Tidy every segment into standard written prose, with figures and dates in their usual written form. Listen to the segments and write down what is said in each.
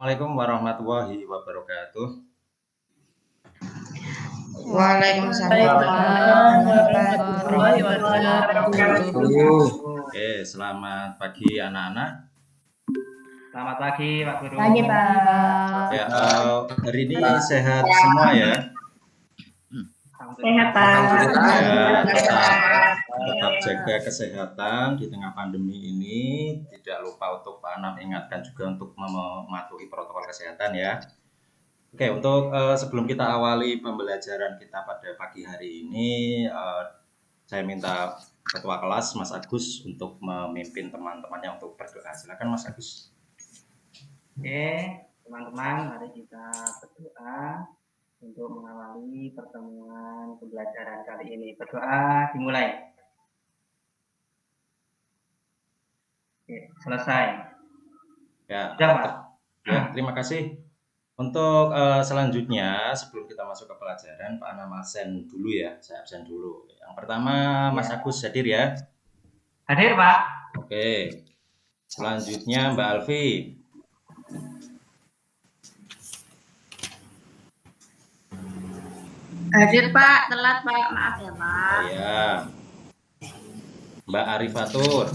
Assalamualaikum warahmatullahi wabarakatuh. Waalaikumsalam Waalaikumsalam warahmatullahi wabarakatuh. Oke, selamat pagi anak-anak. Selamat pagi Pak Guru. Pagi Pak. Ya, hari ini sehat semua ya. Sehat Pak. Ya, tetap jaga kesehatan di tengah pandemi ini. Tidak lupa untuk Pak Anam ingatkan juga untuk mematuhi protokol kesehatan ya. Oke, untuk sebelum kita awali pembelajaran kita pada pagi hari ini, saya minta Ketua kelas Mas Agus untuk memimpin teman-temannya untuk berdoa. Silakan Mas Agus. Oke, teman-teman, mari kita berdoa untuk mengawali pertemuan pembelajaran kali ini. Berdoa dimulai. Oke, selesai. Ya, Sudah, Pak. ya, terima kasih. Untuk selanjutnya, sebelum kita masuk ke pelajaran, Pak Anam absen dulu ya. Saya absen dulu. Yang pertama, Mas Agus hadir ya. Hadir, Pak. Oke. Selanjutnya, Mbak Alfi. Hadir Pak, telat Pak, maaf ya Pak. Oh ya. Mbak Arifatur.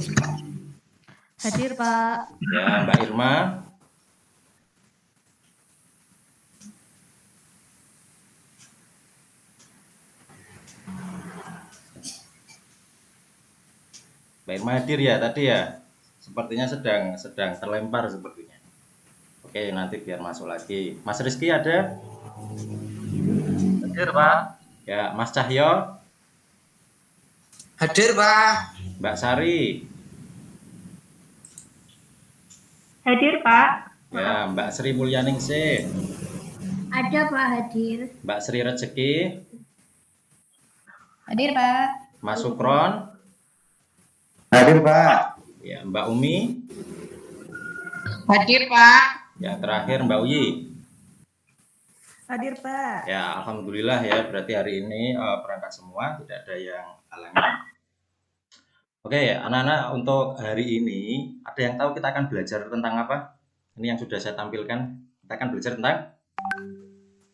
Hadir Pak. Ya, Mbak Irma. Mbak Irma hadir ya tadi ya. Sepertinya sedang terlempar sepertinya. Oke, nanti biar masuk lagi. Mas Rizky ada? Hadir, Pak. Ya, Mas Cahyo. Hadir, Pak. Mbak Sari. Hadir Pak. Ya, Mbak Sri Mulyaningsih. Ada Pak hadir. Mbak Sri Rezeki. Hadir Pak. Mas Sukron. Hadir, Pak. Ya, Mbak Umi. Hadir Pak. Ya, terakhir Mbak Uyi. Hadir Pak. Ya, alhamdulillah ya, berarti hari ini berangkat semua, tidak ada yang halangan. Oke, anak-anak, untuk hari ini ada yang tahu kita akan belajar tentang apa? Ini yang sudah saya tampilkan. Kita akan belajar tentang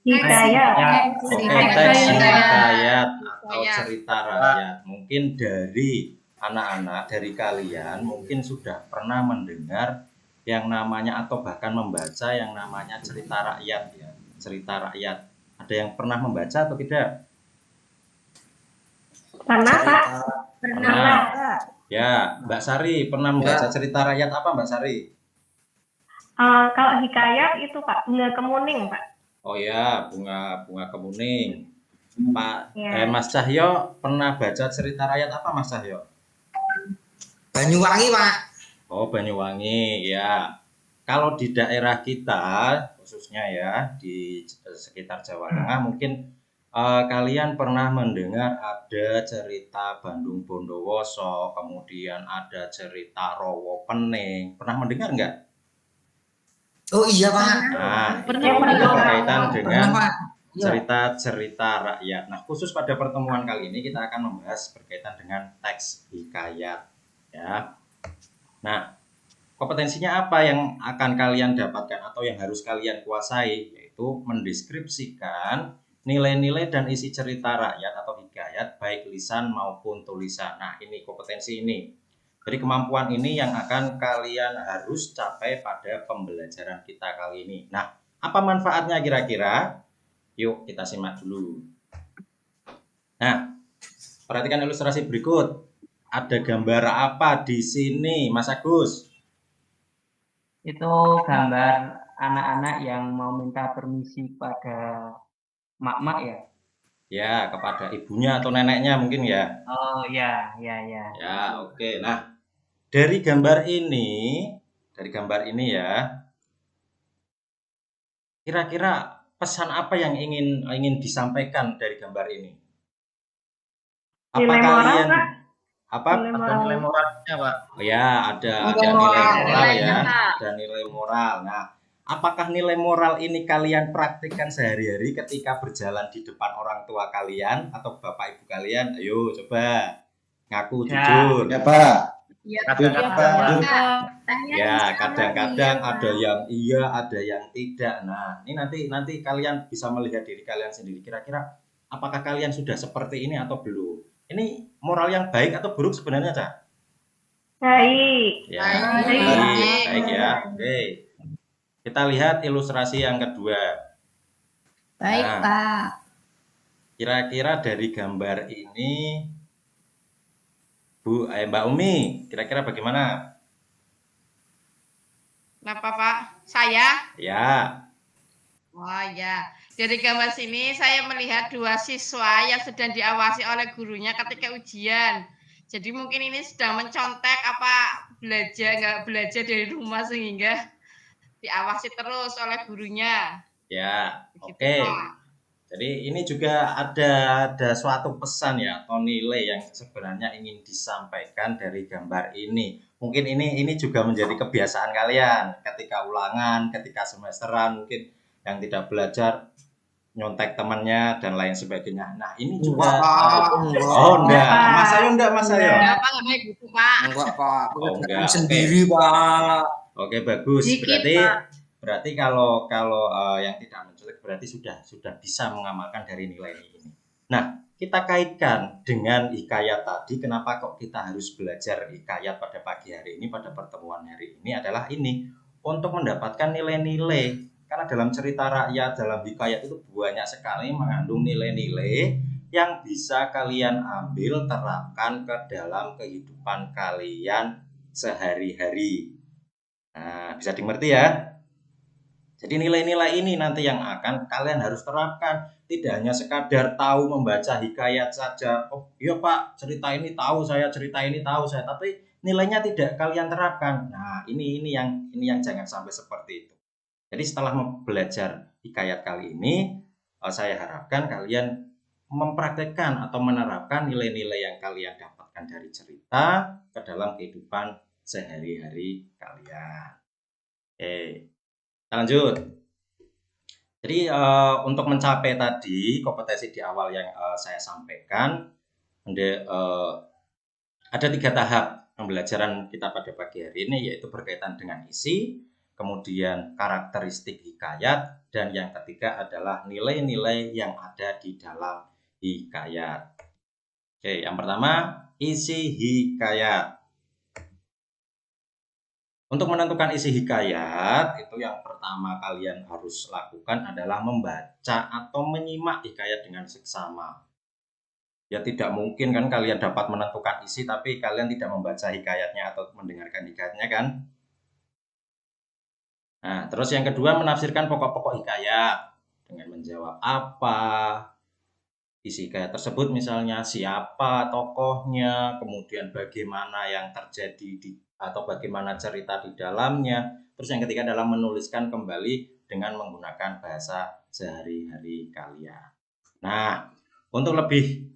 Hikayat. teks hikayat atau cerita rakyat. Mungkin dari anak-anak, dari kalian mungkin sudah pernah mendengar yang namanya atau bahkan membaca yang namanya cerita rakyat ya. Cerita rakyat. Ada yang pernah membaca atau tidak? Pernah Pak? Pernah. Ya, Mbak Sari pernah membaca cerita rakyat apa Mbak Sari? Kalau hikayat itu Pak, bunga kemuning Pak. Oh ya, bunga kemuning. Pak Ya. Mas Cahyo pernah baca cerita rakyat apa Mas Cahyo? Banyuwangi, Pak. Oh, Banyuwangi ya. Kalau di daerah kita khususnya ya di sekitar Jawa Tengah mungkin kalian pernah mendengar ada cerita Bandung Bondowoso, kemudian ada cerita Rowo Pening. Pernah mendengar nggak? Oh iya, Pak. Nah, Pernah, itu pernah. berkaitan dengan Pernah, Pak. cerita-cerita rakyat. Nah, khusus pada pertemuan kali ini kita akan membahas berkaitan dengan teks hikayat ya. Nah, kompetensinya apa yang akan kalian dapatkan atau yang harus kalian kuasai, yaitu mendeskripsikan nilai-nilai dan isi cerita rakyat atau hikayat baik lisan maupun tulisan. Nah, ini kompetensi ini. Jadi kemampuan ini yang akan kalian harus capai pada pembelajaran kita kali ini. Nah, apa manfaatnya kira-kira? Yuk kita simak dulu. Nah, perhatikan ilustrasi berikut. Ada gambar apa di sini, Mas Agus? Itu gambar anak-anak yang mau minta permisi pada mak-mak ya. Ya, kepada ibunya atau neneknya mungkin ya. Oh ya. Ya, oke. Nah, dari gambar ini ya, kira-kira pesan apa yang ingin disampaikan dari gambar ini? Apa Nilai moral, kalian Pak? apa? Nilai moralnya, Pak. Oh ya, ada Nilai nilai moral. moral ya, Nilainya, Pak. ada nilai moral. Nah, apakah nilai moral ini kalian praktikkan sehari-hari ketika berjalan di depan orang tua kalian atau bapak ibu kalian? Ayo coba ngaku Ya. jujur. Ya, Pak. Iya, Kadang-kadang, Pak. Ya, kadang-kadang ada yang iya, ada yang tidak. Nah, ini nanti kalian bisa melihat diri kalian sendiri. Kira-kira apakah kalian sudah seperti ini atau belum? Ini moral yang baik atau buruk sebenarnya, Cak? Baik. Ya, Baik. baik ya. Oke. Kita lihat ilustrasi yang kedua. Baik, Nah. Pak. Kira-kira dari gambar ini, Mbak Umi, kira-kira bagaimana? Kenapa Pak? Saya? Ya, Wah ya. Dari gambar sini saya melihat dua siswa yang sedang diawasi oleh gurunya ketika ujian. Jadi mungkin ini sedang mencontek apa nggak belajar dari rumah sehingga diawasi terus oleh gurunya. ya, Begitu, oke. Pak. Jadi ini juga ada suatu pesan ya atau nilai yang sebenarnya ingin disampaikan dari gambar ini. Mungkin ini juga menjadi kebiasaan kalian ketika ulangan, ketika semesteran, mungkin yang tidak belajar nyontek temannya dan lain sebagainya. Nah, ini juga oh enggak, Mas Ayo. Enggak Pak, nggak baik gitu Pak. Enggak, Pak. Oh, enggak. Sendiri, Pak. Oke, bagus. Dikit, Berarti kalau yang tidak menculik berarti sudah bisa mengamalkan dari nilai ini. Nah, kita kaitkan dengan hikayat tadi. Kenapa kok kita harus belajar hikayat pada pagi hari ini, pada pertemuan hari ini adalah ini untuk mendapatkan nilai-nilai. Karena dalam cerita rakyat, dalam hikayat itu banyak sekali mengandung nilai-nilai yang bisa kalian ambil, terapkan ke dalam kehidupan kalian sehari-hari. Nah, bisa dimengerti ya? Jadi nilai-nilai ini nanti yang akan kalian harus terapkan. Tidak hanya sekadar tahu membaca hikayat saja. Oh iya Pak, cerita ini tahu saya. Tapi nilainya tidak kalian terapkan. Nah ini yang jangan sampai seperti itu. Jadi setelah belajar hikayat kali ini, saya harapkan kalian mempraktekkan atau menerapkan nilai-nilai yang kalian dapatkan dari cerita ke dalam kehidupan sehari-hari kalian. Oke. Lanjut. Jadi untuk mencapai tadi kompetensi di awal yang saya sampaikan, ada 3 tahap pembelajaran kita pada pagi hari ini, yaitu berkaitan dengan isi, kemudian karakteristik hikayat, dan yang ketiga adalah nilai-nilai yang ada di dalam hikayat. Oke, yang pertama isi hikayat. Untuk menentukan isi hikayat, itu yang pertama kalian harus lakukan adalah membaca atau menyimak hikayat dengan seksama. Ya tidak mungkin kan kalian dapat menentukan isi tapi kalian tidak membaca hikayatnya atau mendengarkan hikayatnya kan? Nah, terus yang kedua menafsirkan pokok-pokok hikayat dengan menjawab apa isi hikayat tersebut, misalnya siapa tokohnya, kemudian bagaimana yang terjadi atau bagaimana cerita di dalamnya. Terus yang ketiga adalah menuliskan kembali dengan menggunakan bahasa sehari-hari kalian. Nah, untuk lebih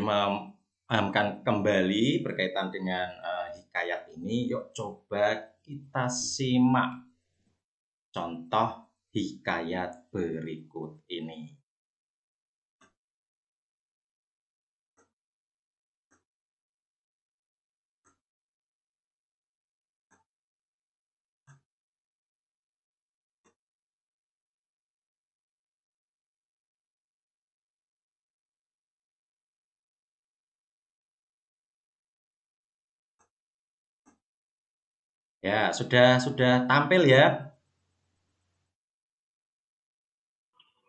memahamkan kembali berkaitan dengan hikayat ini, yuk coba kita simak contoh hikayat berikut ini. Ya, sudah tampil ya?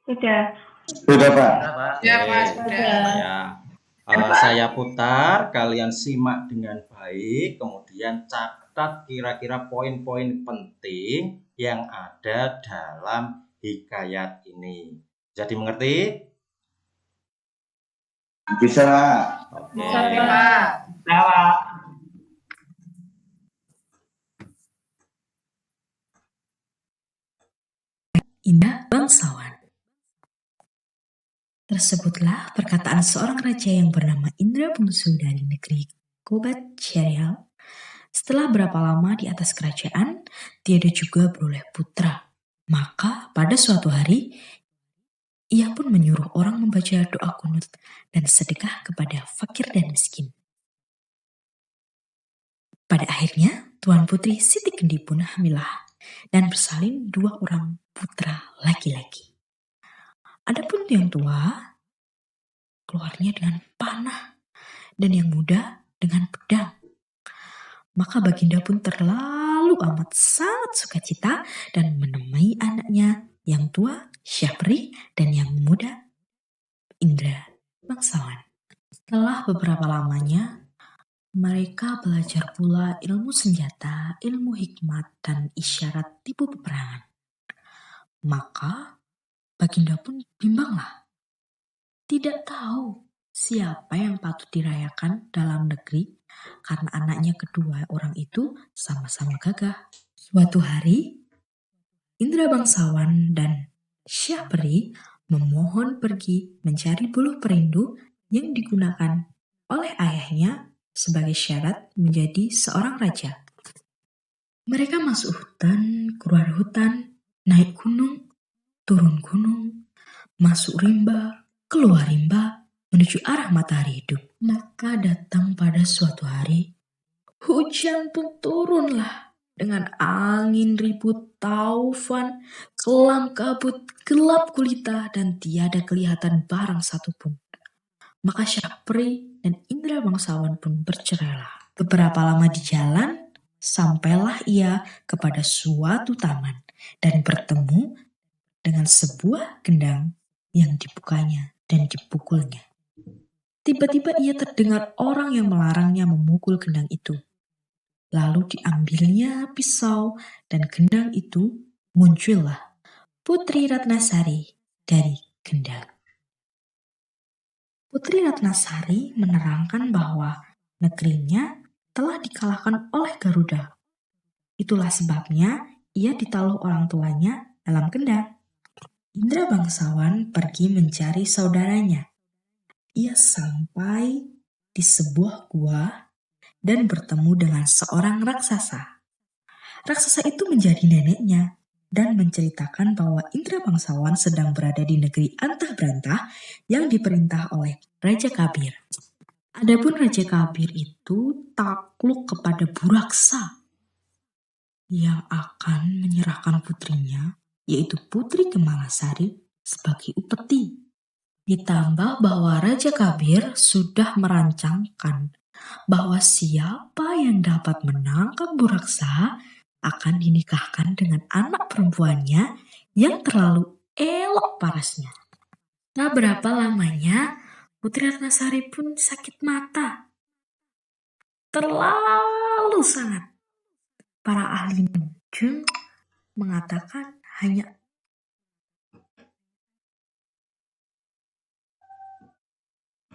Sudah. Sudah, Pak. Ya Pak, Oke. sudah. Ya. Saya putar, kalian simak dengan baik, kemudian catat kira-kira poin-poin penting yang ada dalam hikayat ini. Jadi mengerti? Bisa, Pak. Oke. Oke Pak. Pak. Indah bangsawan. Tersebutlah perkataan seorang raja yang bernama Indra Bungsu dari negeri Kobat Syarial. Setelah berapa lama di atas kerajaan, tiada juga beroleh putra. Maka pada suatu hari, ia pun menyuruh orang membaca doa kunut dan sedekah kepada fakir dan miskin. Pada akhirnya, Tuan Putri Siti Kendi pun hamilah dan bersalin 2 orang putra laki-laki. Adapun yang tua keluarnya dengan panah dan yang muda dengan pedang. Maka Baginda pun terlalu amat sangat sukacita dan menemui anaknya yang tua Syapri dan yang muda Indra Bangsawan. Setelah beberapa lamanya, mereka belajar pula ilmu senjata, ilmu hikmat, dan isyarat tipu peperangan. Maka Baginda pun bimbanglah. Tidak tahu siapa yang patut dirayakan dalam negeri karena anaknya kedua orang itu sama-sama gagah. Suatu hari, Indra Bangsawan dan Syapri memohon pergi mencari buluh perindu yang digunakan oleh ayahnya sebagai syarat menjadi seorang raja. Mereka masuk hutan, keluar hutan, naik gunung, turun gunung, masuk rimba, keluar rimba, menuju arah matahari hidup. Maka datang pada suatu hari, hujan pun turunlah dengan angin ribut, taufan, kelam kabut, gelap gulita, dan tiada kelihatan barang satupun. Maka Syapri dan Indra Bangsawan pun bercerailah. Beberapa lama di jalan, sampailah ia kepada suatu taman dan bertemu dengan sebuah gendang yang dibukanya dan dipukulnya. Tiba-tiba ia terdengar orang yang melarangnya memukul gendang itu. Lalu diambilnya pisau dan gendang itu muncullah Putri Ratnasari dari gendang. Putri Ratnasari menerangkan bahwa negerinya telah dikalahkan oleh Garuda. Itulah sebabnya ia ditaluh orang tuanya dalam gendang. Indra Bangsawan pergi mencari saudaranya. Ia sampai di sebuah gua dan bertemu dengan seorang raksasa. Raksasa itu menjadi neneknya dan menceritakan bahwa Indra Bangsawan sedang berada di negeri Antah Brantah yang diperintah oleh Raja Kabir. Adapun Raja Kabir itu takluk kepada Buraksa yang akan menyerahkan putrinya, yaitu Putri Kemalasari, sebagai upeti. Ditambah bahwa Raja Kabir sudah merancangkan bahwa siapa yang dapat menangkap Buraksa akan dinikahkan dengan anak perempuannya yang terlalu elok parasnya. Tak berapa lamanya, Putri Ratnasari pun sakit mata. Terlalu sangat. Para ahli nujum mengatakan hanya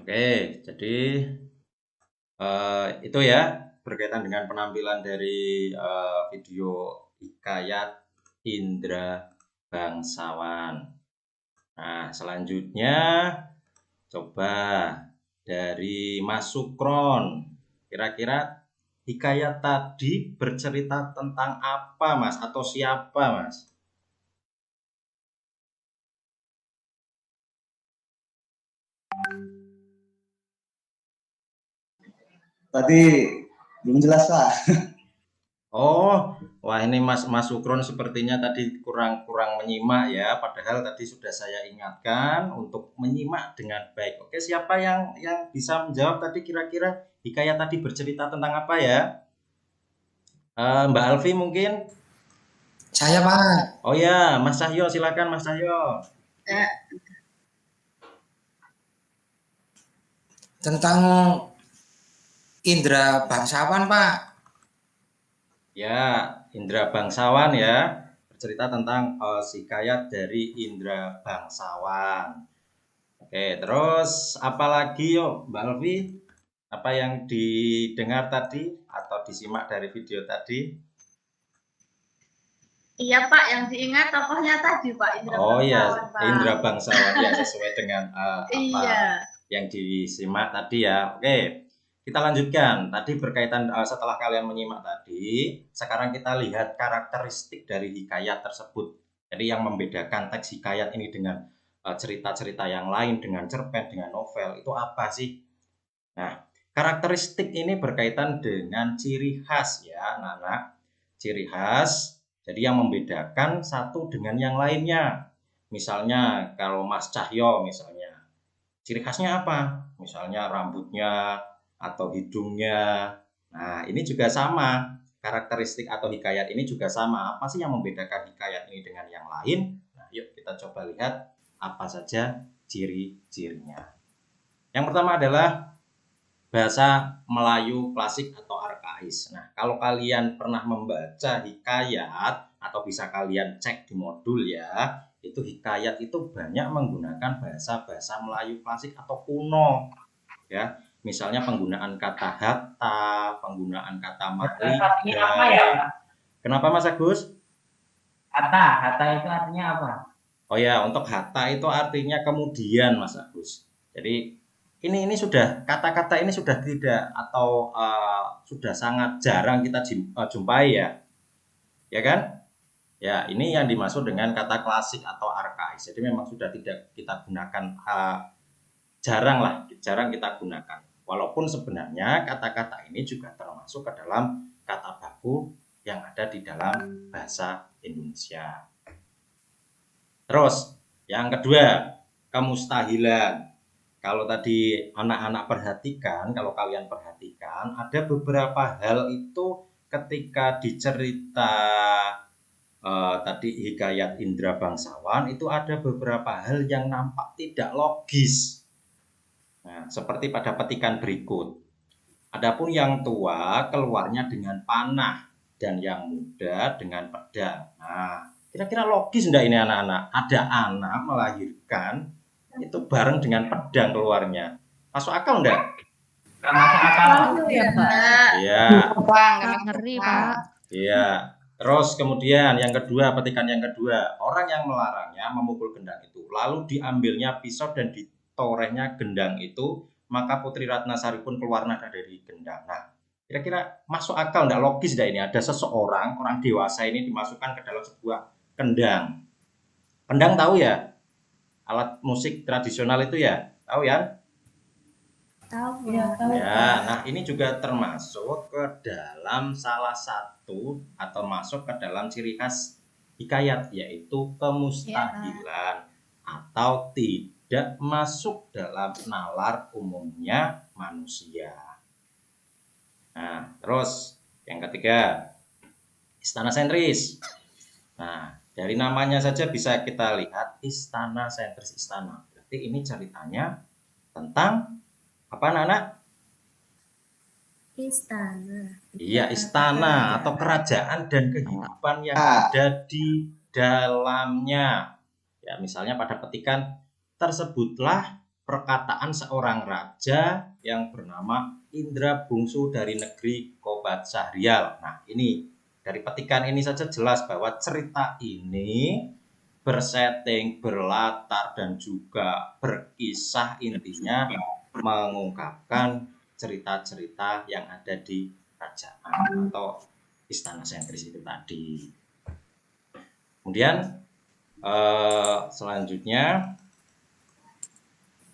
Oke, jadi itu ya berkaitan dengan penampilan dari video Hikayat Indra Bangsawan. Nah, selanjutnya coba dari Mas Sukron. Kira-kira hikayat tadi bercerita tentang apa, Mas? Atau siapa, Mas? Tadi belum jelas, Pak. Oh, wah ini Mas Sukron sepertinya tadi kurang menyimak ya. Padahal tadi sudah saya ingatkan untuk menyimak dengan baik. Oke, siapa yang bisa menjawab tadi kira-kira hikayat tadi bercerita tentang apa ya? Mbak Alfi mungkin? Saya, Pak. Oh ya, Mas Cahyo, silakan Mas Cahyo. Tentang Indra Bangsawan, Pak. Ya, Indra Bangsawan ya. Bercerita tentang hikayat dari Indra Bangsawan. Oke, terus apa lagi yuk Mbak Alfi? Apa yang didengar tadi atau disimak dari video tadi? Iya Pak, yang diingat tokohnya tadi Pak Indra Oh ya, Bangsawan, Pak. Indra Bangsawan ya sesuai dengan Iya. yang disimak tadi ya. Oke, kita lanjutkan. Tadi berkaitan setelah kalian menyimak tadi, sekarang kita lihat karakteristik dari hikayat tersebut. Jadi yang membedakan teks hikayat ini dengan cerita-cerita yang lain, dengan cerpen, dengan novel, itu apa sih? Nah, karakteristik ini berkaitan dengan ciri khas ya anak-anak. Ciri khas, jadi yang membedakan satu dengan yang lainnya. Misalnya kalau Mas Cahyo misalnya, ciri khasnya apa? Misalnya rambutnya atau hidungnya. Nah, ini juga sama. Karakteristik atau hikayat ini juga sama. Apa sih yang membedakan hikayat ini dengan yang lain? Nah, yuk kita coba lihat apa saja ciri-cirinya. Yang pertama adalah bahasa Melayu klasik atau arkais. Nah, kalau kalian pernah membaca hikayat atau bisa kalian cek di modul ya, itu hikayat itu banyak menggunakan bahasa-bahasa Melayu klasik atau kuno. Ya, misalnya penggunaan kata hatta, penggunaan kata mahligai. Kenapa Mas Agus? Hatta itu artinya apa? Oh ya, untuk hatta itu artinya kemudian Mas Agus. Jadi ini sudah kata-kata ini sudah tidak atau sudah sangat jarang kita jumpai ya kan? Ya, ini yang dimaksud dengan kata klasik atau arkais. Jadi memang sudah tidak kita gunakan, jarang kita gunakan. Walaupun sebenarnya kata-kata ini juga termasuk ke dalam kata baku yang ada di dalam bahasa Indonesia. Terus yang kedua, kemustahilan. Kalau tadi anak-anak perhatikan, kalau kalian perhatikan, ada beberapa hal itu ketika dicerita tadi hikayat Indra Bangsawan, itu ada beberapa hal yang nampak tidak logis. Nah, seperti pada petikan berikut. Adapun yang tua keluarnya dengan panah dan yang muda dengan pedang. Nah, kira-kira logis enggak ini anak-anak? Ada anak melahirkan itu bareng dengan pedang keluarnya. Masuk akal enggak? Nggak masuk akal. Iya, Pak. Iya. Ngeri, Pak. Iya. Terus kemudian yang kedua, petikan yang kedua, orang yang melarangnya memukul gendang itu, lalu diambilnya pisau dan ditorehnya gendang itu, maka Putri Ratnasari pun keluar nada dari gendang. Nah, kira-kira masuk akal enggak, logis enggak ini? Ada seseorang, orang dewasa ini dimasukkan ke dalam sebuah kendang. Kendang tahu ya? Alat musik tradisional itu ya, tahu ya? Tahu. Ya, nah ini juga termasuk ke dalam salah satu atau masuk ke dalam ciri khas hikayat, yaitu kemustahilan atau tidak masuk dalam nalar umumnya manusia. Nah, terus yang ketiga, istana sentris. Nah, dari namanya saja bisa kita lihat istana sentris istana. Berarti ini ceritanya tentang apa anak-anak? Istana. Iya, istana atau kerajaan dan kehidupan yang ada di dalamnya. Ya, misalnya pada petikan tersebutlah perkataan seorang raja yang bernama Indra Bungsu dari negeri Kobat Syahrial. Nah, ini dari petikan ini saja jelas bahwa cerita ini bersetting, berlatar, dan juga berkisah, intinya mengungkapkan cerita-cerita yang ada di kerajaan atau istana sentris itu tadi. Kemudian selanjutnya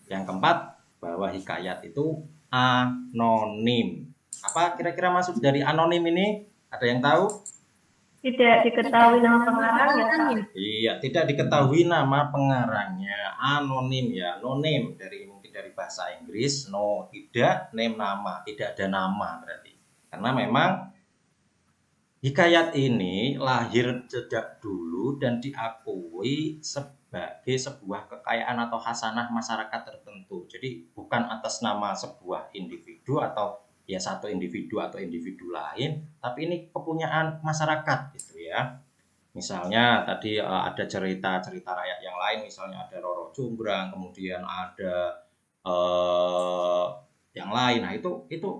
yang keempat, bahwa hikayat itu anonim. Apa kira-kira masuk dari anonim ini? Ada yang tahu? Tidak diketahui nama pengarangnya, Pak. Iya, tidak diketahui nama pengarangnya. Anonim ya, no name mungkin dari bahasa Inggris, no tidak, name nama, tidak ada nama berarti. Karena memang hikayat ini lahir sejak dulu dan diakui sebagai sebuah kekayaan atau hasanah masyarakat tertentu. Jadi bukan atas nama sebuah individu atau ya satu individu atau individu lain, tapi ini kepunyaan masyarakat gitu ya. Misalnya tadi ada cerita-cerita rakyat yang lain, misalnya ada Roro Jonggrang, kemudian ada yang lain. Nah, itu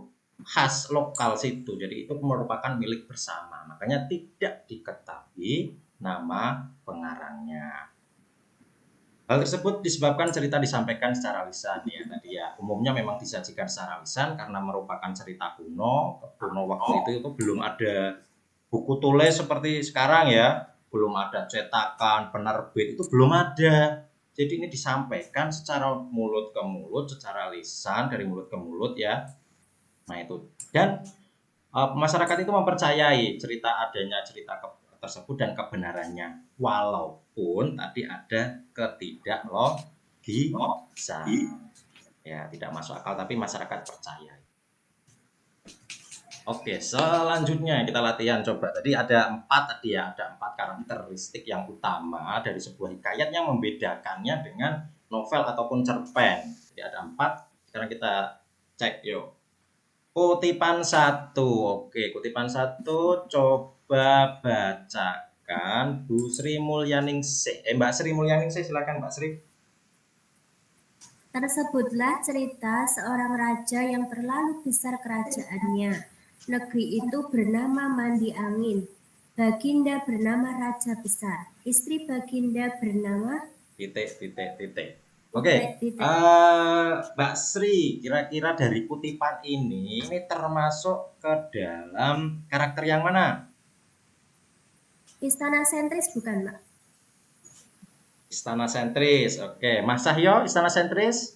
khas lokal situ. Jadi itu merupakan milik bersama. Makanya tidak diketahui nama pengarangnya. Hal tersebut disebabkan cerita disampaikan secara lisan ya tadi ya. Umumnya memang disajikan secara lisan karena merupakan cerita kuno. Kuno waktu itu belum ada buku tulis seperti sekarang ya. Belum ada cetakan, penerbit, itu belum ada. Jadi ini disampaikan secara mulut ke mulut, secara lisan, dari mulut ke mulut ya. Nah itu, dan masyarakat itu mempercayai adanya cerita tersebut dan kebenarannya, walaupun tadi ada ketidaklogisan, ya tidak masuk akal, tapi masyarakat percaya. Oke, selanjutnya kita latihan coba. Tadi ada 4 karakteristik yang utama dari sebuah hikayat yang membedakannya dengan novel ataupun cerpen. Jadi ada 4. Sekarang kita cek yuk. Kutipan 1. Oke, kutipan 1 coba bacakan Bu Sri Mulyaningsih. Mbak Sri Mulyaningsih, silakan Mbak Sri. Tersebutlah cerita seorang raja yang terlalu besar kerajaannya. Negeri itu bernama Mandi Angin. Baginda bernama Raja Besar. Istri Baginda bernama titik. Oke, Mbak Sri, kira-kira dari kutipan ini termasuk ke dalam karakter yang mana? Istana Sentris bukan, Pak? Istana Sentris. Oke, Mas Sahyo, Istana Sentris?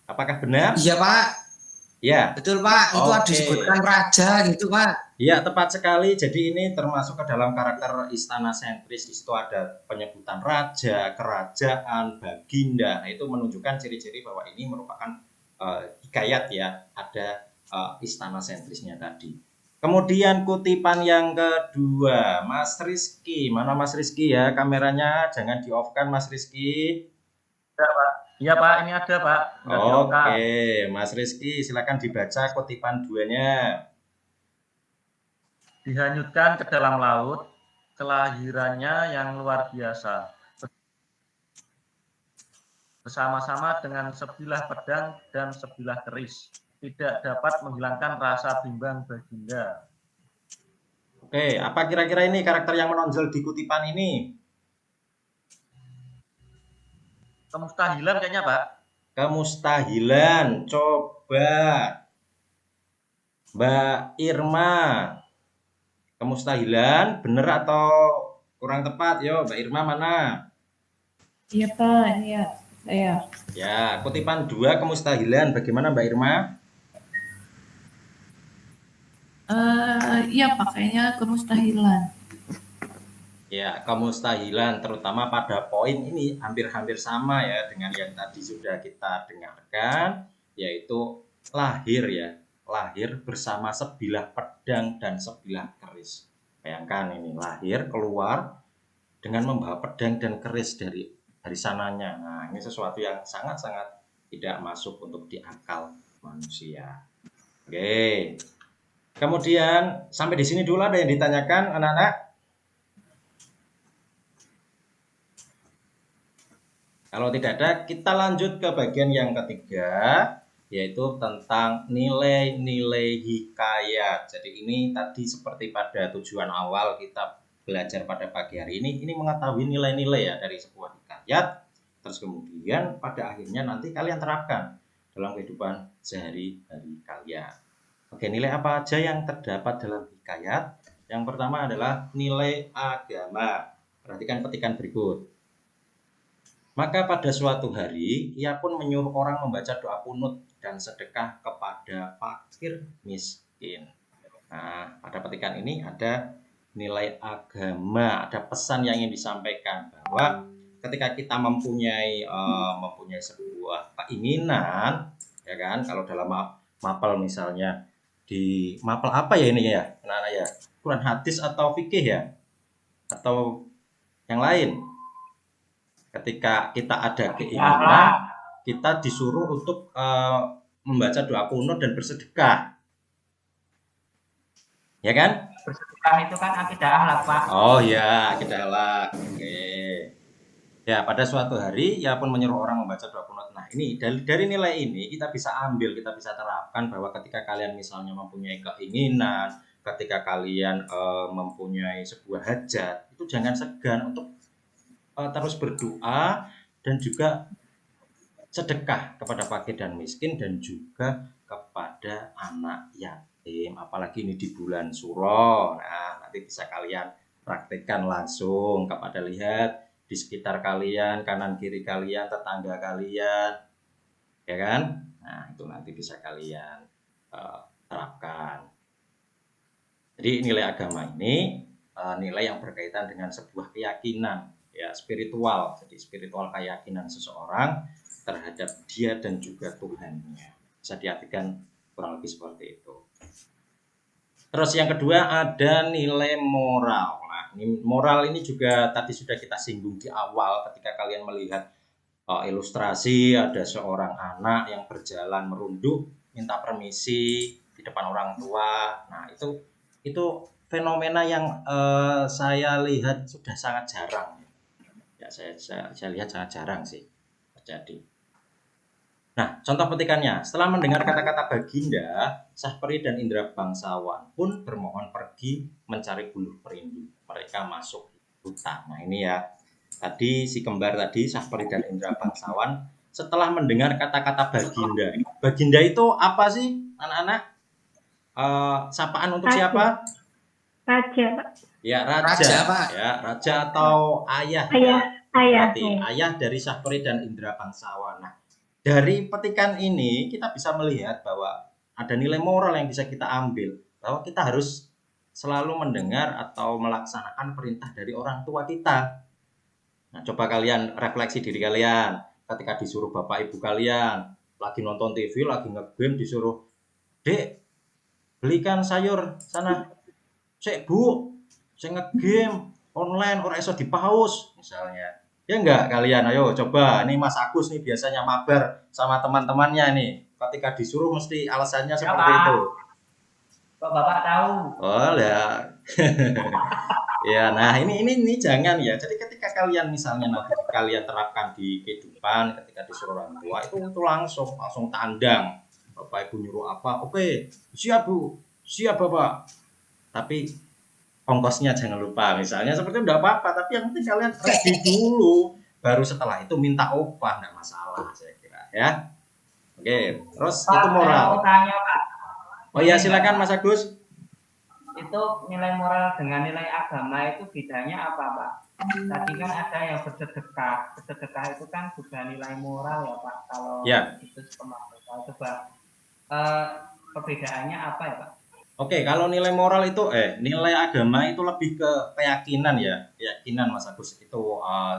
Apakah benar? Iya Pak, Ya. betul Pak. Itu Oke. disebutkan raja gitu Pak. Ya, tepat sekali. Jadi ini termasuk ke dalam karakter Istana Sentris. Di situ ada penyebutan raja, kerajaan, baginda. Nah, itu menunjukkan ciri-ciri bahwa ini merupakan hikayat ya. Ada Istana Sentrisnya tadi. Kemudian kutipan yang kedua, Mas Rizky. Mana Mas Rizky ya? Kameranya jangan di-off-kan Mas Rizky. Iya Pak, ini ada Pak. Nggak diangkat. Oke, Mas Rizky silakan dibaca kutipan 2-nya. Dihanyutkan ke dalam laut, kelahirannya yang luar biasa. Bersama-sama dengan sebilah pedang dan sebilah keris. Tidak dapat menghilangkan rasa bimbang Baginda. Oke, apa kira-kira ini karakter yang menonjol di kutipan ini? Kemustahilan kayaknya Pak. Kemustahilan. Coba Mbak Irma. Kemustahilan bener atau kurang tepat? Yo, Mbak Irma mana? Iya Pak, iya. Saya. Ya, kutipan 2 kemustahilan. Bagaimana Mbak Irma? Iya Pak, kayaknya kemustahilan. Ya, kemustahilan terutama pada poin ini hampir-hampir sama ya dengan yang tadi sudah kita dengarkan, yaitu lahir ya. Lahir bersama sebilah pedang dan sebilah keris. Bayangkan ini lahir keluar dengan membawa pedang dan keris dari sananya. Nah, ini sesuatu yang sangat-sangat tidak masuk untuk di akal manusia. Oke. Kemudian sampai di sini dulu ada yang ditanyakan anak-anak? Kalau tidak ada, kita lanjut ke bagian yang ketiga, yaitu tentang nilai-nilai hikayat. Jadi ini tadi seperti pada tujuan awal kita belajar pada pagi hari ini mengetahui nilai-nilai ya dari sebuah hikayat. Terus kemudian pada akhirnya nanti kalian terapkan dalam kehidupan sehari-hari kalian. Oke, nilai apa aja yang terdapat dalam hikayat? Yang pertama adalah nilai agama. Perhatikan petikan berikut. Maka pada suatu hari, ia pun menyuruh orang membaca doa kunut dan sedekah kepada fakir miskin. Nah, pada petikan ini ada nilai agama, ada pesan yang ingin disampaikan bahwa ketika kita mempunyai sebuah keinginan, ya kan, kalau dalam mapel misalnya, di mapel apa ya ini ya, anak-anak ya, Quran hadis atau fikih ya, atau yang lain. Ketika kita ada keinginan, kita disuruh untuk membaca doa kunut dan bersedekah, ya kan? Bersedekah itu kan akidah akhlak Pak. Oh ya, akidah akhlak. Oke. Ya, pada suatu hari ia pun menyuruh orang membaca doa kunut. Nah, ini dari nilai ini kita bisa ambil, kita bisa terapkan bahwa ketika kalian misalnya mempunyai keinginan, ketika kalian mempunyai sebuah hajat, itu jangan segan untuk terus berdoa dan juga sedekah kepada fakir dan miskin dan juga kepada anak yatim. Apalagi ini di bulan Suro. Nah, nanti bisa kalian praktekkan langsung kepada lihat di sekitar kalian, kanan kiri kalian, tetangga kalian, ya kan? Nah, itu nanti bisa kalian terapkan. Jadi nilai agama ini nilai yang berkaitan dengan sebuah keyakinan ya spiritual. Jadi spiritual keyakinan seseorang terhadap dia dan juga Tuhannya. Bisa diartikan kurang lebih seperti itu. Terus yang kedua ada nilai moral. Nah, moral ini juga tadi sudah kita singgung di awal ketika kalian melihat ilustrasi ada seorang anak yang berjalan merunduk minta permisi di depan orang tua. Nah, itu fenomena yang saya lihat sudah sangat jarang. Ya, saya lihat sangat jarang sih terjadi. Nah, contoh petikannya, setelah mendengar kata-kata Baginda, Sahperi dan Indra bangsawan pun bermohon pergi mencari buluh perindu. Mereka masuk hutan. Nah, ini ya, tadi si kembar tadi, Sahperi dan Indra bangsawan, setelah mendengar kata-kata Baginda. Baginda itu apa sih, anak-anak? Sapaan untuk siapa? Raja, Pak. Ya, raja. Raja, Pak. Ya, raja atau ayah. Ayah, ayah. Berarti ayah dari Sahperi dan Indra bangsawan. Nah, dari petikan ini kita bisa melihat bahwa ada nilai moral yang bisa kita ambil, bahwa kita harus selalu mendengar atau melaksanakan perintah dari orang tua kita. Nah, coba kalian refleksi diri kalian ketika disuruh bapak ibu kalian lagi nonton TV, lagi nge-game, disuruh, "Dek, belikan sayur sana." "Cek, Bu, saya nge-game online, orang iso dipaus," misalnya. Ya enggak kalian, ayo coba. Ini Mas Agus nih biasanya mabar sama teman-temannya nih. Ketika disuruh mesti alasannya seperti itu. Kok Bapak tahu? Oh ya. Ya, nah ini jangan ya. Jadi ketika kalian misalnya nanti kalian terapkan di kehidupan ketika disuruh orang tua itu langsung tandang. Bapak Ibu nyuruh apa? Oke, siap Bu. Siap Bapak. Tapi ongkosnya jangan lupa misalnya seperti itu enggak apa-apa, tapi yang penting kalian ready dulu, baru setelah itu minta upah, enggak masalah saya kira ya. Oke, terus Pak, itu moral. mau tanya, Pak. Oh ya, silakan Mas Agus. Itu nilai moral dengan nilai agama itu bedanya apa, Pak? Tadi kan ada yang bersedekah. Bersedekah itu kan juga nilai moral ya, Pak. Kalau Ya. itu coba perbedaannya apa ya, Pak? Oke, kalau nilai moral itu nilai agama itu lebih ke keyakinan ya. Keyakinan Mas Agus itu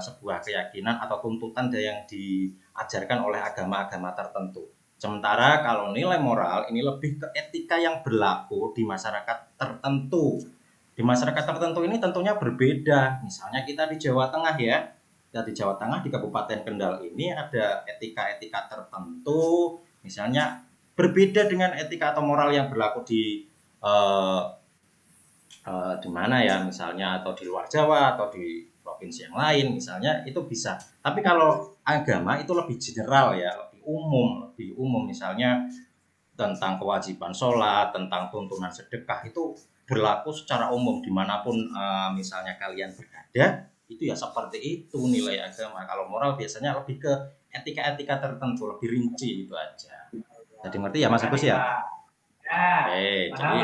sebuah keyakinan atau tuntutan yang diajarkan oleh agama-agama tertentu. Sementara kalau nilai moral ini lebih ke etika yang berlaku di masyarakat tertentu. Di masyarakat tertentu ini tentunya berbeda. Misalnya kita di Jawa Tengah ya. Kita di Jawa Tengah di Kabupaten Kendal ini ada etika-etika tertentu. Misalnya berbeda dengan etika atau moral yang berlaku di mana ya, misalnya atau di luar Jawa atau di provinsi yang lain misalnya, itu bisa. Tapi kalau agama itu lebih general ya, lebih umum misalnya tentang kewajiban sholat, tentang tuntunan sedekah itu berlaku secara umum dimanapun misalnya kalian berada, itu ya seperti itu nilai agama. Kalau moral biasanya lebih ke etika-etika tertentu, lebih rinci, itu aja. Jadi ngerti ya Mas Agus ya? Oke, jadi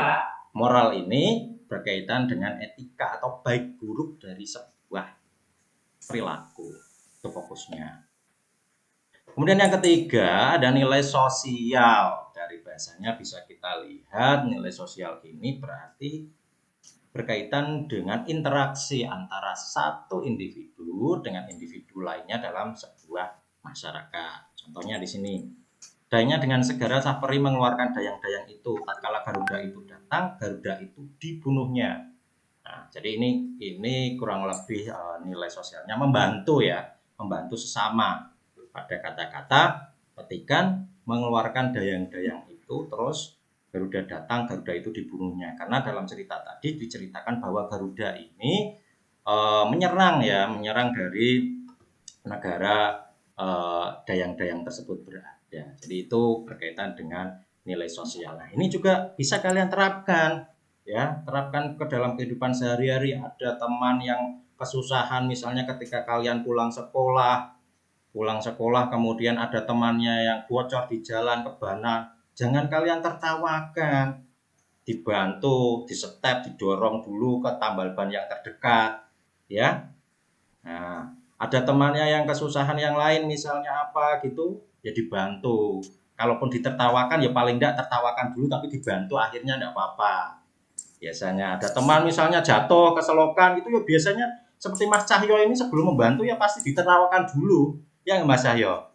moral ini berkaitan dengan etika atau baik buruk dari sebuah perilaku. Itu fokusnya. Kemudian yang ketiga ada nilai sosial. Dari bahasanya bisa kita lihat nilai sosial ini berarti berkaitan dengan interaksi antara satu individu dengan individu lainnya dalam sebuah masyarakat. Contohnya di sini. Dayanya dengan segera Sahperi mengeluarkan dayang-dayang itu. Tatkala Garuda itu datang, Garuda itu dibunuhnya. Nah, jadi ini kurang lebih nilai sosialnya membantu sesama. Pada kata-kata petikan mengeluarkan dayang-dayang itu, terus Garuda datang, Garuda itu dibunuhnya. Karena dalam cerita tadi diceritakan bahwa Garuda ini menyerang dari negara dayang-dayang tersebut berada. Jadi itu berkaitan dengan nilai sosial. Nah, ini juga bisa kalian terapkan ya, terapkan ke dalam kehidupan sehari-hari. Ada teman yang kesusahan misalnya ketika kalian pulang sekolah kemudian ada temannya yang bocor di jalan kebana, jangan kalian tertawakan, dibantu, disetep, didorong dulu ke tambal ban yang terdekat ya. Nah, ada temannya yang kesusahan yang lain misalnya apa gitu, ya dibantu. kalaupun ditertawakan ya paling enggak tertawakan dulu tapi dibantu akhirnya enggak apa-apa. Biasanya ada teman misalnya jatuh ke selokan itu ya biasanya seperti Mas Cahyo ini sebelum membantu ya pasti ditertawakan dulu. Ya Mas Cahyo?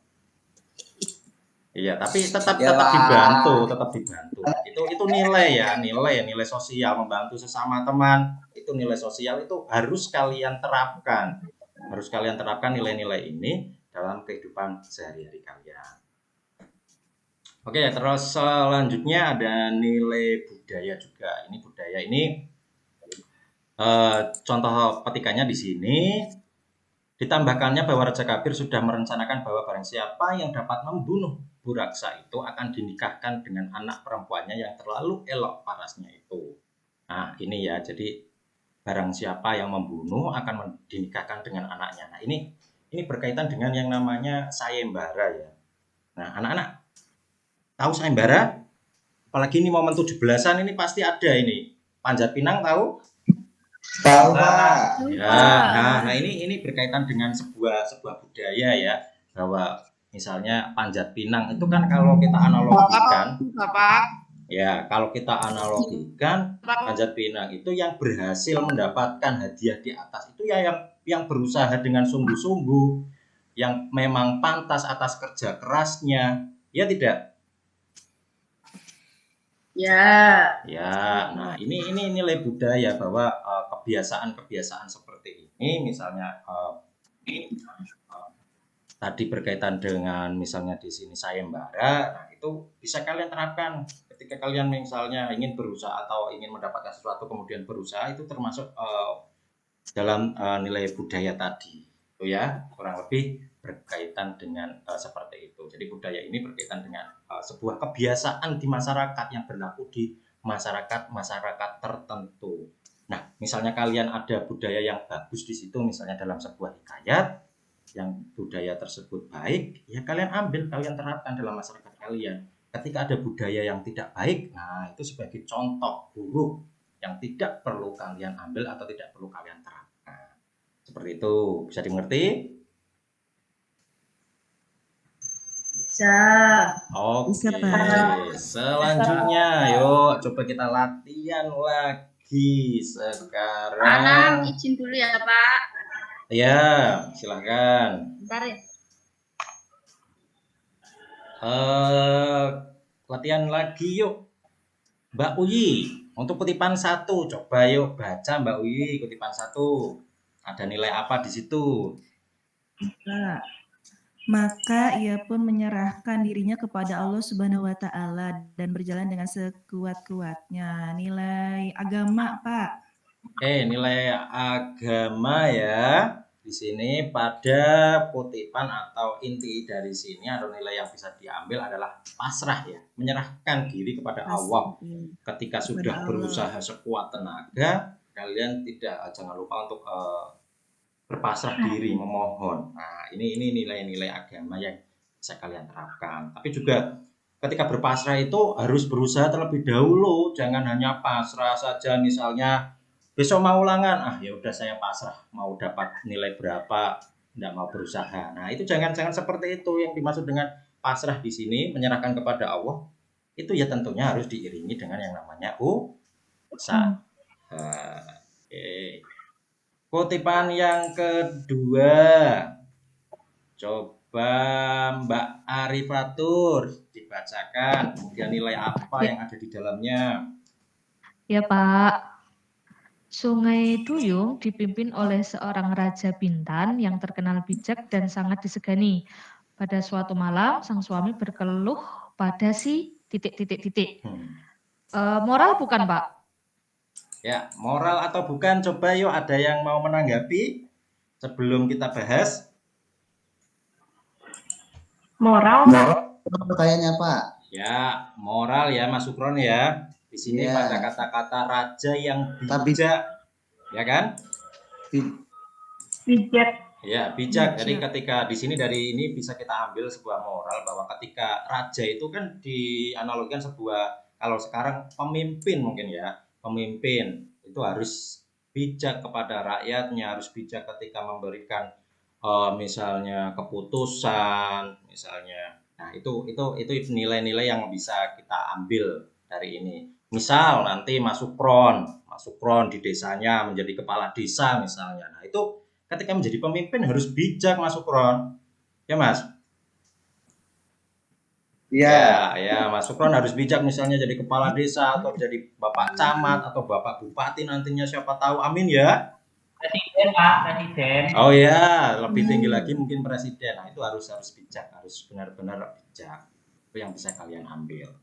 Iya, tapi tetap dibantu, tetap dibantu. Itu nilai ya, nilai sosial membantu sesama teman. Itu nilai sosial itu harus kalian terapkan. Harus kalian terapkan nilai-nilai ini dalam kehidupan sehari-hari kalian. Oke, terus selanjutnya ada nilai budaya juga. Ini budaya ini contoh petikannya di sini. Ditambahkannya bahwa Raja Kabir sudah merencanakan bahwa barang siapa yang dapat membunuh Buraksa itu akan dinikahkan dengan anak perempuannya yang terlalu elok parasnya itu. Nah, ini ya, jadi barang siapa yang membunuh akan dinikahkan dengan anaknya. Nah, ini berkaitan dengan yang namanya sayembara ya. Nah, anak-anak tahu sayembara? Apalagi ini momen 17-an ini pasti ada ini. Panjat Pinang tahu? Tahu, Pak. Ya, nah ini berkaitan dengan sebuah budaya ya, bahwa misalnya panjat pinang itu kan kalau kita analogikan, ya kalau kita analogikan panjat pinang itu yang berhasil mendapatkan hadiah di atas itu ya yang berusaha dengan sungguh-sungguh, yang memang pantas atas kerja kerasnya, ya tidak? Ya. Ya, nah ini nilai budaya bahwa kebiasaan-kebiasaan seperti ini, misalnya tadi berkaitan dengan misalnya di sini sayembara, nah itu bisa kalian terapkan ketika kalian misalnya ingin berusaha atau ingin mendapatkan sesuatu kemudian berusaha, itu termasuk dalam nilai budaya tadi, itu ya kurang lebih berkaitan dengan seperti itu. Jadi budaya ini berkaitan dengan sebuah kebiasaan di masyarakat yang berlaku di masyarakat tertentu. Nah, misalnya kalian ada budaya yang bagus di situ, misalnya dalam sebuah hikayat yang budaya tersebut baik, ya kalian ambil, kalian terapkan dalam masyarakat kalian. Ketika ada budaya yang tidak baik, nah itu sebagai contoh buruk yang tidak perlu kalian ambil atau tidak perlu kalian terapkan. Seperti itu, bisa dimengerti? Bisa. Oke, Bisa, Pak. selanjutnya yuk coba kita latihan lagi sekarang. Anak izin dulu ya Pak. Ya, silahkan. Bentar ya. Latihan lagi yuk, Mbak Uyi. Untuk kutipan 1, coba yuk baca Mbak Uyi kutipan 1. Ada nilai apa di situ? Maka ia pun menyerahkan dirinya kepada Allah Subhanahu wa Ta'ala dan berjalan dengan sekuat-kuatnya. Nilai agama, Pak. Oke, nilai agama ya. Di sini pada kutipan atau inti dari sini atau nilai yang bisa diambil adalah pasrah ya, menyerahkan diri kepada Allah. Ketika sudah berusaha sekuat tenaga, kalian jangan lupa untuk berpasrah diri, memohon. Nah, ini nilai-nilai agama yang bisa kalian terapkan. Tapi juga ketika berpasrah itu harus berusaha terlebih dahulu, jangan hanya pasrah saja. Misalnya besok mau ulangan, ya udah saya pasrah, mau dapat nilai berapa, enggak mau berusaha. Nah, itu jangan seperti itu. Yang dimaksud dengan pasrah di sini, menyerahkan kepada Allah, itu ya tentunya harus diiringi dengan yang namanya usaha. Oke. Kutipan yang kedua, coba Mbak Arifatur dibacakan, kemudian nilai apa yang ada di dalamnya. Ya Pak, Sungai Duyung dipimpin oleh seorang Raja Bintan yang terkenal bijak dan sangat disegani. Pada suatu malam, sang suami berkeluh pada si ... Moral bukan Pak? Ya, moral atau bukan, coba yuk ada yang mau menanggapi sebelum kita bahas. Moral, Kayaknya Pak. Ya, moral ya Mas Sukron ya. Di sini pada kata-kata raja yang bijak, ya kan? bijak. Ya, bijak. Jadi ketika di sini dari ini bisa kita ambil sebuah moral bahwa ketika raja itu kan dianalogikan sebuah, kalau sekarang pemimpin mungkin ya. Pemimpin itu harus bijak kepada rakyatnya, harus bijak ketika memberikan misalnya keputusan, misalnya Nah, itu nilai-nilai yang bisa kita ambil dari ini. Misal nanti Mas Sukron di desanya menjadi kepala desa misalnya. Nah, itu ketika menjadi pemimpin harus bijak Mas Sukron. Ya, Mas? Iya. Ya, Mas Sukron harus bijak misalnya jadi kepala desa atau jadi Bapak Camat atau Bapak Bupati nantinya siapa tahu. Amin ya. Presiden, Pak, presiden. Oh ya, lebih tinggi lagi mungkin presiden. Nah, itu harus bijak, harus benar-benar bijak. Itu yang bisa kalian ambil.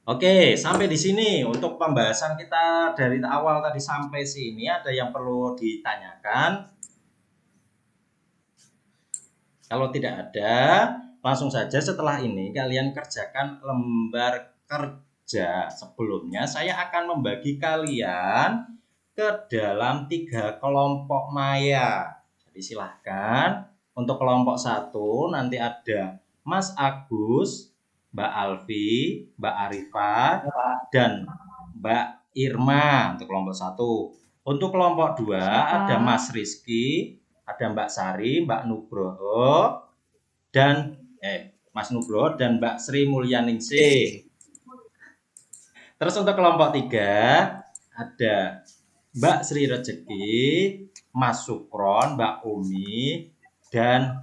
Oke, sampai di sini untuk pembahasan kita dari awal tadi sampai sini. Ada yang perlu ditanyakan? Kalau tidak ada, langsung saja setelah ini kalian kerjakan lembar kerja. Sebelumnya saya akan membagi kalian ke dalam 3 kelompok maya. Jadi silahkan untuk kelompok 1 nanti ada Mas Agus, Mbak Alfi, Mbak Arifat, dan Mbak Irma untuk kelompok 1. Untuk kelompok 2 ada Mas Rizky, ada Mbak Sari, Mbak Nugroho, dan Mas Nugroho dan Mbak Sri Mulyaningsih. Terus untuk kelompok 3 ada Mbak Sri Rezeki, Mas Sukron, Mbak Umi, dan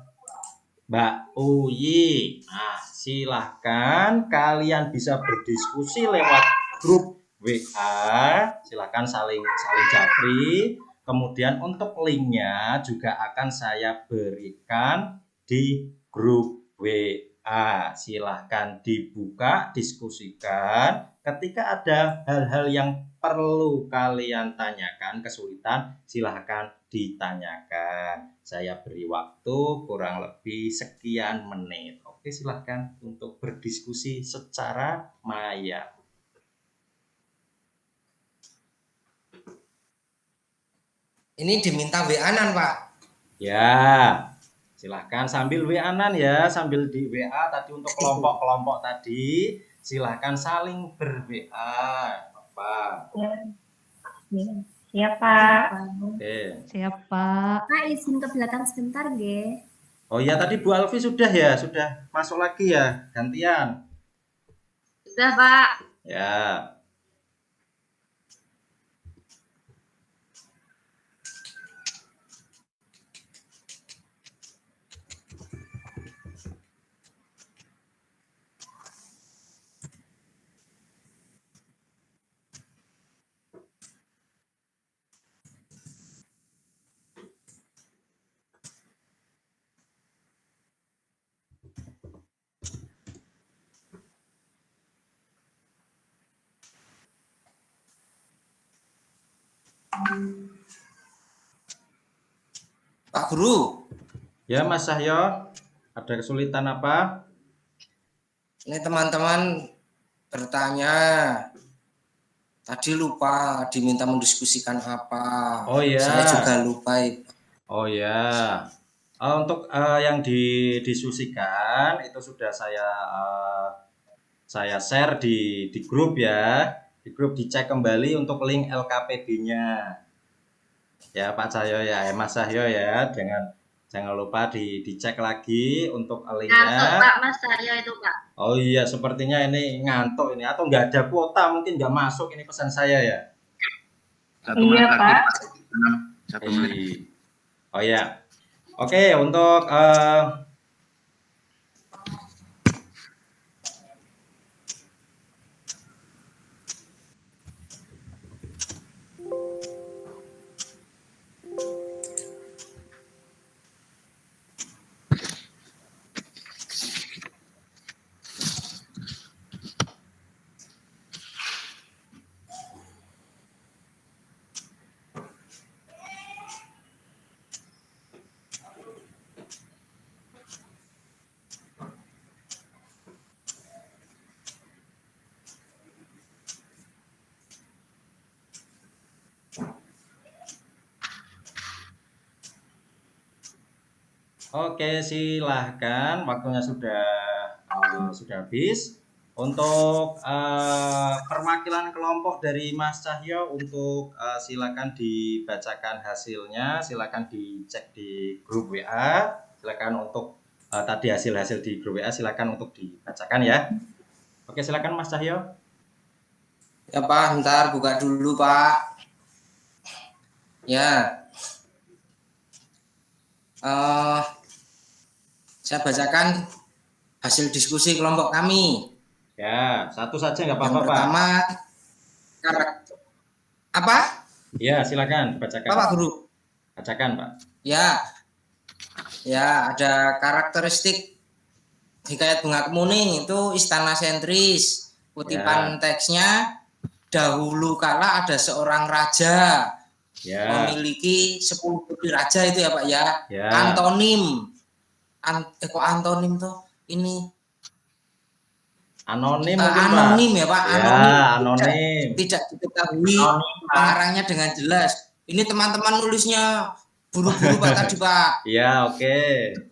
Mbak Uyi. Nah, silahkan kalian bisa berdiskusi lewat grup WA. Silahkan saling japri. Kemudian untuk linknya juga akan saya berikan di grup WA. Silahkan dibuka, diskusikan. Ketika ada hal-hal yang perlu kalian tanyakan, kesulitan, silahkan ditanyakan. Saya beri waktu kurang lebih sekian menit. Oke, silahkan untuk berdiskusi secara maya. Ini diminta WA-an, Pak. Ya, silahkan sambil WA-an ya, sambil di WA tadi untuk kelompok-kelompok tadi, silahkan saling ber-WA. Apa? Ya. Siapa? Oke. Siapa? Pak, izin ke belakang sebentar, nggih. Oh iya, tadi Bu Alfi sudah ya, sudah masuk lagi ya, gantian. Sudah, Pak. Ya. Pak Guru. Ya, Mas Sahyo, ada kesulitan apa? Ini teman-teman bertanya. Tadi lupa diminta mendiskusikan apa. Oh ya. Saya juga lupa. Oh ya. Untuk yang didiskusikan itu sudah saya share di grup ya. Di grup dicek kembali untuk link LKPD-nya. Ya Pak Cahyo ya, Mas Cahyo ya, jangan lupa dicek lagi untuk linknya. Ngantuk Pak Mas Cahyo itu Pak. Oh iya, sepertinya ini ngantuk ini atau nggak ada kuota mungkin nggak masuk ini pesan saya ya. Iya Pak. Oh ya, oke untuk Oke, silahkan. Waktunya sudah habis. Untuk perwakilan kelompok dari Mas Cahyo untuk silakan dibacakan hasilnya, silakan dicek di grup WA. Silakan untuk tadi hasil-hasil di grup WA silakan untuk dibacakan ya. Oke, silakan Mas Cahyo. Ya Pak, bentar buka dulu Pak. Ya. Saya bacakan hasil diskusi kelompok kami. Ya, satu saja nggak Yang apa-apa Pak. pertama, apa? Ya, silakan bacakan. Pak Guru. Bacakan Pak. Ya, ada karakteristik Hikayat Bunga Kemuning itu istana sentris. Kutipan teksnya, dahulu kala ada seorang raja memiliki 10 putri raja itu ya Pak ya. Antonim. Kok antonim tuh? Ini anonim anonim ya Pak. Anonim. Tidak diketahui pengarangnya dengan jelas. Ini teman-teman nulisnya buru-buru Pak tadi Pak. Ya, oke.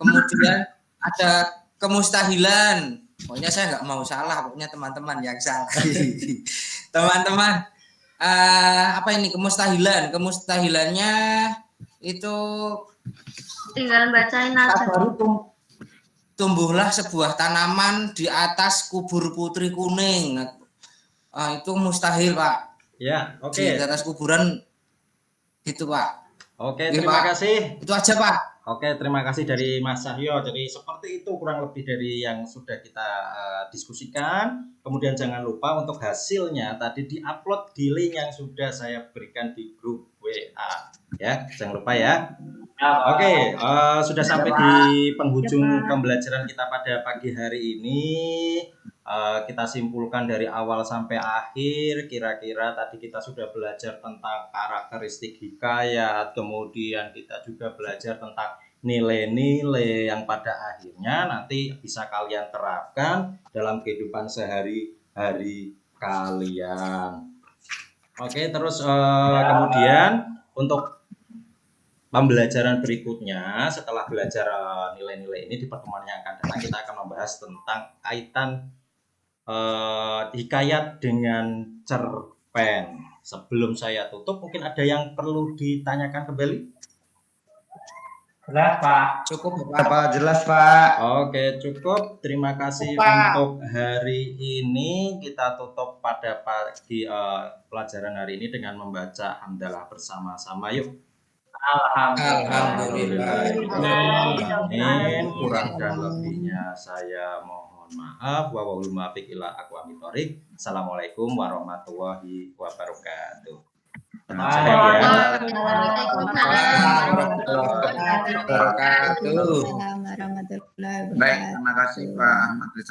Kemudian ada kemustahilan. Pokoknya saya nggak mau salah, pokoknya teman-teman yang salah. Teman-teman, apa ini kemustahilan? Kemustahilannya itu tinggal bacain aja. Tumbuhlah sebuah tanaman di atas kubur putri kuning. Itu mustahil Pak. Ya, oke. Di atas kuburan gitu Pak. Oke, terima kasih. Itu aja Pak. Oke, terima kasih dari Mas Cahyo. Jadi seperti itu kurang lebih dari yang sudah kita diskusikan. Kemudian jangan lupa untuk hasilnya tadi diupload di link yang sudah saya berikan di grup WA. Ya, jangan lupa ya. Oke, sudah sampai di penghujung pembelajaran kita pada pagi hari ini. Kita simpulkan dari awal sampai akhir, kira-kira tadi kita sudah belajar tentang karakteristik hikayat, kemudian kita juga belajar tentang nilai-nilai yang pada akhirnya nanti bisa kalian terapkan dalam kehidupan sehari-hari kalian. Oke, terus kemudian untuk pembelajaran berikutnya setelah belajar nilai-nilai ini di pertemuan yang akan datang kita akan membahas tentang kaitan hikayat dengan cerpen. Sebelum saya tutup, mungkin ada yang perlu ditanyakan kembali? Jelas Pak. Cukup Pak, jelas Pak. Oke, cukup. Terima kasih untuk hari ini. Kita tutup pada pagi pelajaran hari ini dengan membaca hamdalah bersama-sama. Yuk. Alhamdulillah. Amin. Kurang dan lebihnya saya mohon maaf. Wa muwaffiq ila aqwamit thoriq. Assalamualaikum warahmatullahi wabarakatuh. Wabarakatuh. Baik, terima kasih Pak Ahmad Rizal.